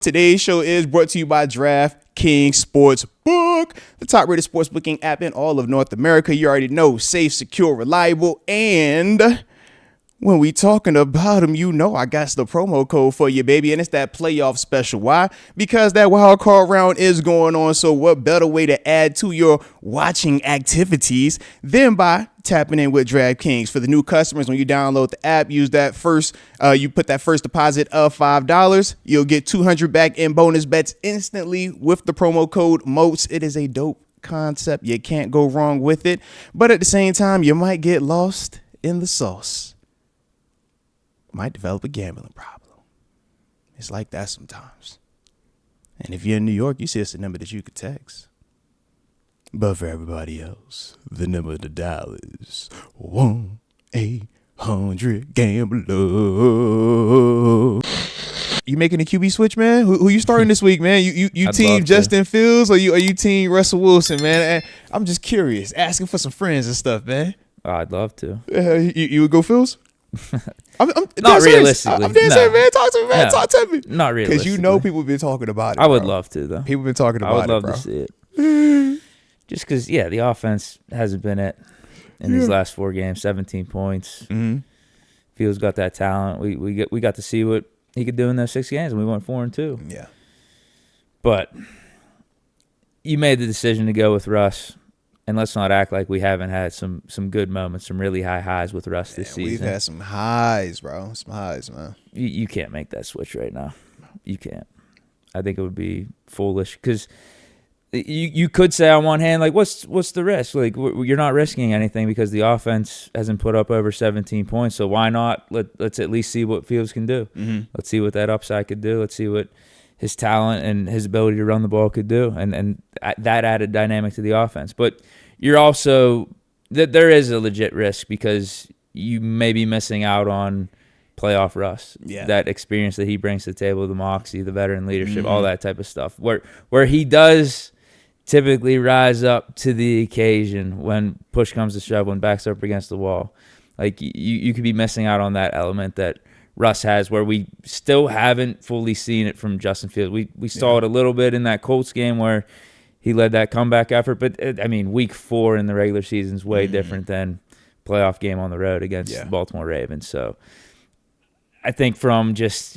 Today's show is brought to you by DraftKings Sportsbook, the top-rated sportsbooking app in all of North America. You already know, safe, secure, reliable, and when we talking about them, you know I got the promo code for you, baby, and it's that playoff special. Why? Because that wild card round is going on, so what better way to add to your watching activities than by tapping in with DraftKings. For the new customers, when you download the app, use that first, you put that first deposit of $5, you'll get $200 back in bonus bets instantly with the promo code MOATS. It is a dope concept. You can't go wrong with it, but at the same time, you might get lost in the sauce. Might develop a gambling problem. It's like that sometimes. And if you're in New York, you see it's a number that you could text. But for everybody else, the number to dial is 1-800-GAMBLER. You making a QB switch, man? Who you starting this week, man? You team Justin Fields or you team Russell Wilson, man? I'm just curious, asking for some friends and stuff, man. I'd love to. You would go Fields? I'm not realistically. I'm dead serious, man. Talk to me, man. Talk to me. Not realistically. Because you know people been talking about it. I would love to, though. People been talking about it, I would love bro. to see it. Just because, the offense hasn't been it in these last 4 games. 17 points. Mm-hmm. Fields got that talent. We got to see what he could do in those 6 games, and we went 4-2. Yeah. But you made the decision to go with Russ. And let's not act like we haven't had some good moments, some really high highs with Russ this season. We've had some highs, bro. Some highs, man. You can't make that switch right now. You can't. I think it would be foolish because you could say on one hand, like, what's the risk? Like, you're not risking anything because the offense hasn't put up over 17 points. So why not? Let's at least see what Fields can do. Mm-hmm. Let's see what that upside could do. Let's see what his talent and his ability to run the ball could do, and that added dynamic to the offense. But you're also there is a legit risk because you may be missing out on playoff Russ. Yeah. That experience that he brings to the table, the moxie, the veteran leadership, all that type of stuff. Where he does typically rise up to the occasion when push comes to shove, when backs up against the wall. Like you could be missing out on that element that Russ has, where we still haven't fully seen it from Justin Fields. We saw it a little bit in that Colts game where he led that comeback effort, but week 4 in the regular season is way different than playoff game on the road against the Baltimore Ravens. So I think from just,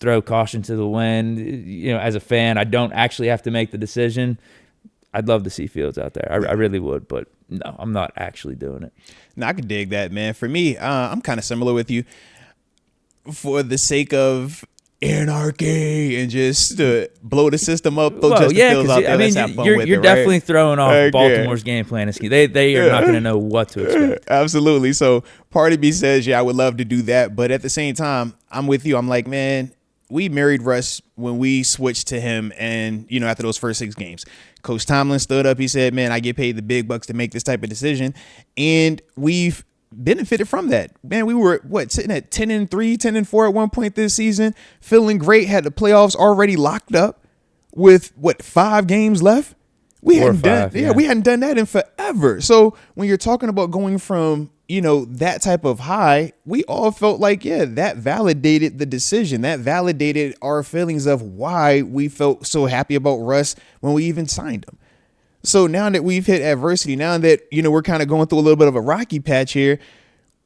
throw caution to the wind, as a fan, I don't actually have to make the decision. I'd love to see Fields out there. I really would, but no, I'm not actually doing it. No, I can dig that, man. For me, I'm kind of similar with you. For the sake of anarchy and just to blow the system up, throw Justin Fields out there. Let's have fun with you're it, definitely right? throwing off Baltimore's game plan. They are not going to know what to expect. Absolutely. So part of me says, I would love to do that, but at the same time, I'm with you. I'm like, man, we married Russ when we switched to him, and after those first 6 games, Coach Tomlin stood up. He said, "Man, I get paid the big bucks to make this type of decision," and we've benefited from that. Man, we were sitting at 10-3, 10-4 at one point this season, feeling great, had the playoffs already locked up with 5 games left. We hadn't done that in forever. So when you're talking about going from that type of high, we all felt like that validated the decision, that validated our feelings of why we felt so happy about Russ when we even signed him. So now that we've hit adversity, now that, we're kind of going through a little bit of a rocky patch here,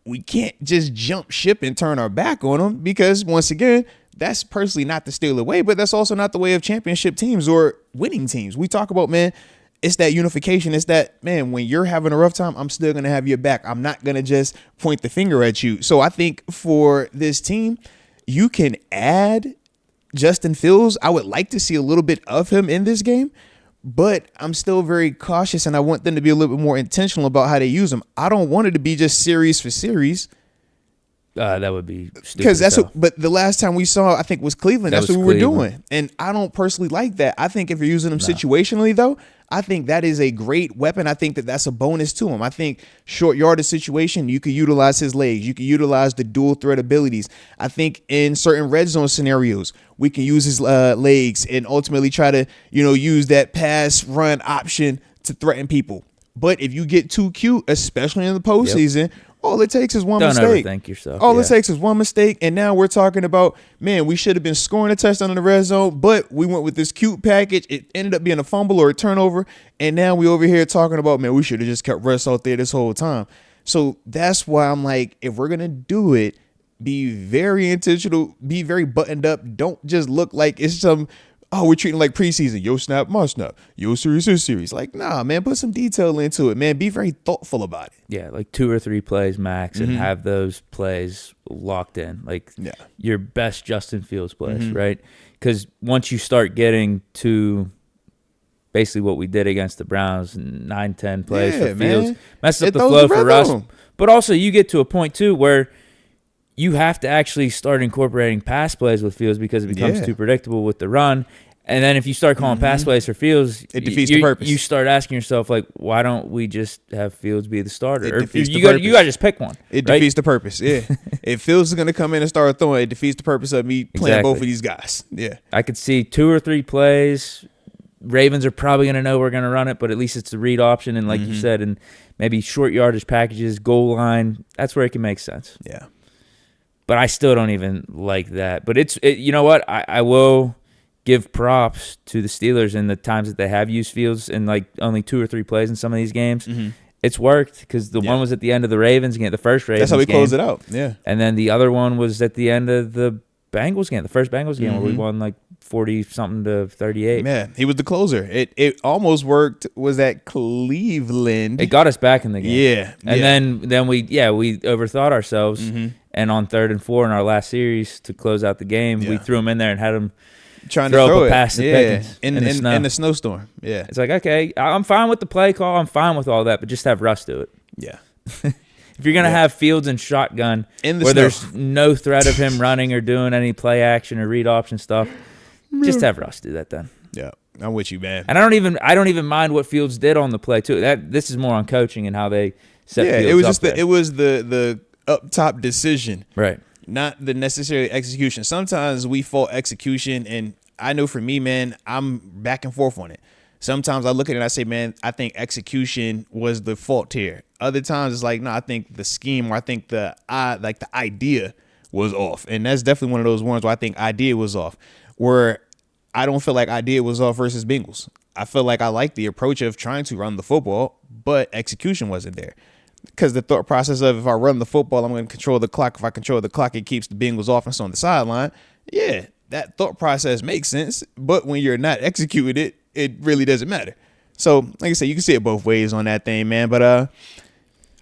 we can't just jump ship and turn our back on them because, once again, that's personally not the Steeler way, but that's also not the way of championship teams or winning teams. We talk about, man, it's that unification. It's that, man, when you're having a rough time, I'm still going to have your back. I'm not going to just point the finger at you. So I think for this team, you can add Justin Fields. I would like to see a little bit of him in this game. But I'm still very cautious, and I want them to be a little bit more intentional about how they use them. I don't want it to be just series for series. That would be stupid. Because but the last time we saw, I think, was Cleveland. That's what we were doing. And I don't personally like that. I think if you're using them situationally, though, I think that is a great weapon. I think that that's a bonus to him. I think short yardage situation, you could utilize his legs. You could utilize the dual threat abilities. I think in certain red zone scenarios, we can use his legs and ultimately try to, use that pass run option to threaten people. But if you get too cute, especially in the postseason, All it takes is one Don't mistake. overthink yourself. All it takes is one mistake, and now we're talking about, man, we should have been scoring a touchdown in the red zone, but we went with this cute package. It ended up being a fumble or a turnover, and now we over here talking about, man, we should have just kept Russ out there this whole time. So that's why I'm like, if we're gonna do it, be very intentional, be very buttoned up. Don't just look like it's some, oh, we're treating like preseason. Yo snap, my snap. Yo series, his series. Like, nah, man, put some detail into it, man. Be very thoughtful about it. Yeah, like 2 or 3 plays max, and have those plays locked in. Like your best Justin Fields plays, right? Because once you start getting to basically what we did against the Browns, 9-10 plays for Fields, messes up the flow for Russ. But also you get to a point too where you have to actually start incorporating pass plays with Fields because it becomes too predictable with the run. And then if you start calling pass plays for Fields, it defeats the purpose. You start asking yourself, like, why don't we just have Fields be the starter? It defeats you the purpose. You got to just pick one. It right? defeats the purpose, yeah. If Fields is going to come in and start throwing, it defeats the purpose of me playing both of these guys. Yeah. I could see 2 or 3 plays. Ravens are probably going to know we're going to run it, but at least it's the read option. And like you said, and maybe short yardage packages, goal line, that's where it can make sense. Yeah. But I still don't even like that. But you know what? I will give props to the Steelers in the times that they have used Fields in like only 2 or 3 plays in some of these games. It's worked because the one was at the end of the Ravens game, the first Ravens game. That's how we closed it out. Yeah. And then the other one was at the end of the Bengals game, the first Bengals game where we won like 40-something to 38. Man, he was the closer. It almost worked. Was that Cleveland? It got us back in the game. Yeah. And then we overthought ourselves. And on 3rd and 4 in our last series to close out the game, we threw him in there and had him trying throw to up throw a it pass to Pickens in the snowstorm. Yeah. It's like, okay, I'm fine with the play call. I'm fine with all that, but just have Russ do it. Yeah. If you're going to have Fields and shotgun where there's no threat of him running or doing any play action or read option stuff, just have Russ do that then. Yeah. I'm with you, man. And I don't even mind what Fields did on the play too. This is more on coaching and how they set Fields it was up just there. it was the up top decision. Right. Not the necessary execution. Sometimes we fault execution, and I know for me, man, I'm back and forth on it. Sometimes I look at it and I say, man, I think execution was the fault here. Other times it's like, no, I think the scheme, or I think the idea was off. And that's definitely one of those ones where I think idea was off. Where I don't feel like idea was off versus Bengals. I feel like I like the approach of trying to run the football, but execution wasn't there. Because the thought process of, if I run the football, I'm going to control the clock. If I control the clock, it keeps the Bengals offense on the sideline. Yeah, that thought process makes sense. But when you're not executing it, it really doesn't matter. So, like I said, you can see it both ways on that thing, man. But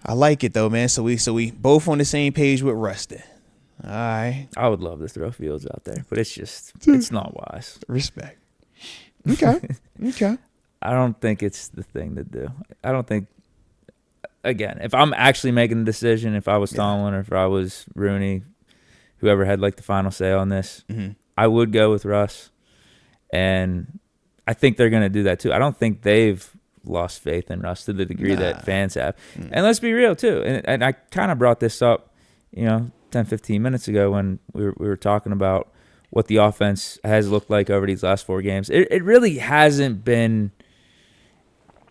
I like it though, man. So we both on the same page with Rustin. All right. I would love to throw Fields out there, but it's not wise. Respect. Okay. Okay. I don't think it's the thing to do. I don't think. Again, if I'm actually making the decision, if I was Tomlin or if I was Rooney, whoever had like the final say on this, I would go with Russ. And I think they're going to do that too. I don't think they've lost faith in Russ to the degree that fans have. And let's be real too. And I kind of brought this up, 10, 15 minutes ago when we were talking about what the offense has looked like over these last 4 games. It really hasn't been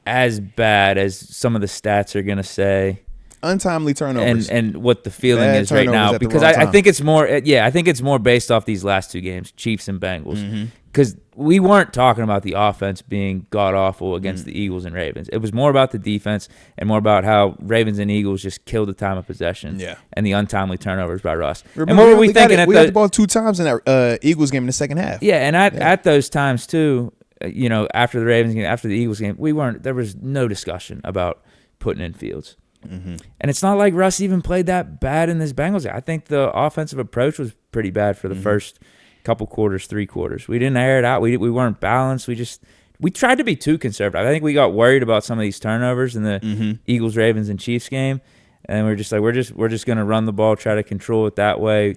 as bad as some of the stats are going to say. Untimely turnovers. And what the feeling Bad is right now. turnovers at the Because wrong I time. think it's more, I think it's more based off these last 2 games, Chiefs and Bengals. Because we weren't talking about the offense being god-awful against the Eagles and Ravens. It was more about the defense and more about how Ravens and Eagles just killed the time of possession and the untimely turnovers by Russ. Remember, and what were we thinking we got the ball 2 times in that Eagles game in the second half. Yeah, and at those times too, after the Ravens game, after the Eagles game, there was no discussion about putting in Fields. And it's not like Russ even played that bad in this Bengals game. I think the offensive approach was pretty bad for the first couple quarters, 3 quarters. We didn't air it out. We weren't balanced. We tried to be too conservative. I think we got worried about some of these turnovers in the Eagles, Ravens, and Chiefs game. And we're just like, we're just going to run the ball, try to control it that way.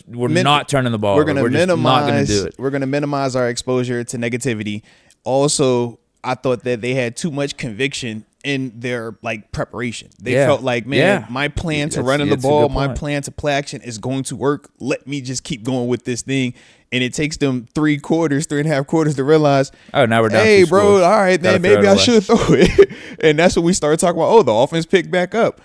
We're not turning the ball. We're going to minimize. Not going to do it. We're going to minimize our exposure to negativity. Also, I thought that they had too much conviction in their preparation. They felt like, man, my plan to running the ball, my plan to play action is going to work. Let me just keep going with this thing. And it takes them 3.5 quarters to realize, oh, now we're down. Hey, bro, all right, man, maybe I should throw it. And that's what we started talking about. Oh, the offense picked back up.